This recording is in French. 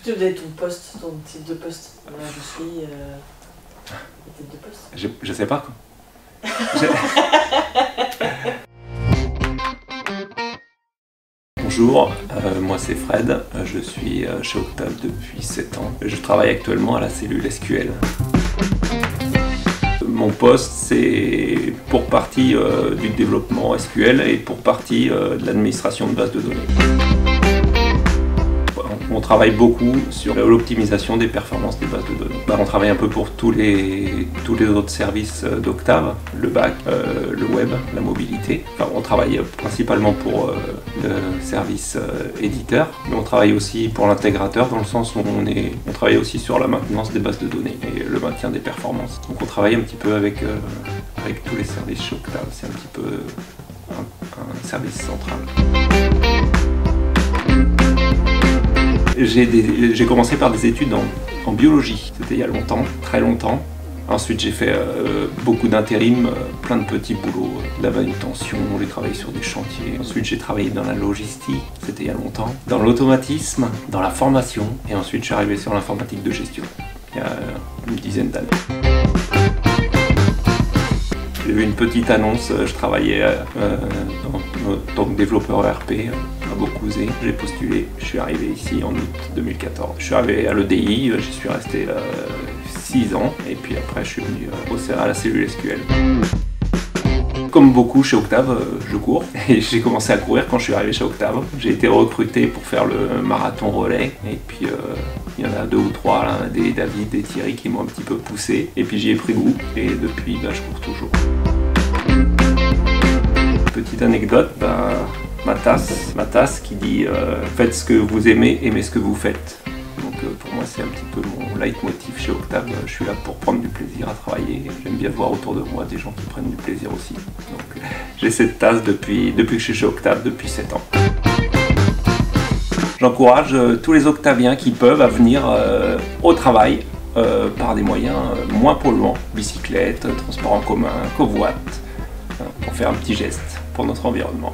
Est-ce que tu veux donner ton poste, ton titre de poste? Voilà, je suis... titre de poste. Je sais pas quoi. Bonjour, moi c'est Fred, je suis chez Octave depuis 7 ans. Je travaille actuellement à la cellule SQL. Mon poste c'est pour partie du développement SQL et pour partie de l'administration de bases de données. On travaille beaucoup sur l'optimisation des performances des bases de données. On travaille un peu pour tous les autres services d'Octave, le back, le web, la mobilité. Enfin, on travaille principalement pour le service éditeur, mais on travaille aussi pour l'intégrateur dans le sens où on travaille aussi sur la maintenance des bases de données et le maintien des performances. Donc on travaille un petit peu avec tous les services chez Octave, c'est un petit peu un service central. J'ai commencé par des études en biologie, c'était il y a longtemps, très longtemps. Ensuite j'ai fait beaucoup d'intérim, plein de petits boulots, de la manutention, j'ai travaillé sur des chantiers. Ensuite j'ai travaillé dans la logistique, c'était il y a longtemps. Dans l'automatisme, dans la formation, et ensuite je suis arrivé sur l'informatique de gestion, il y a une dizaine d'années. J'ai vu une petite annonce, je travaillais en tant que développeur ERP à Beaucouzé. J'ai postulé, je suis arrivé ici en août 2014. Je suis arrivé à l'EDI, j'y suis resté 6 ans et puis après je suis venu bosser à la cellule SQL. Comme beaucoup chez Octave, je cours et j'ai commencé à courir quand je suis arrivé chez Octave. J'ai été recruté pour faire le marathon relais et puis il y en a 2 ou 3, là, des David, des Thierry qui m'ont un petit peu poussé et puis j'y ai pris goût et depuis je cours toujours. Petite anecdote, ma tasse qui dit faites ce que vous aimez, aimez ce que vous faites. Donc pour moi c'est un petit peu mon leitmotiv chez Octave, je suis là pour prendre du plaisir à travailler, j'aime bien voir autour de moi des gens qui prennent du plaisir aussi. Donc j'ai cette tasse depuis que je suis chez Octave, depuis 7 ans. J'encourage tous les octaviens qui peuvent à venir au travail par des moyens moins polluants, bicyclette, transport en commun, covoite, pour faire un petit geste pour notre environnement.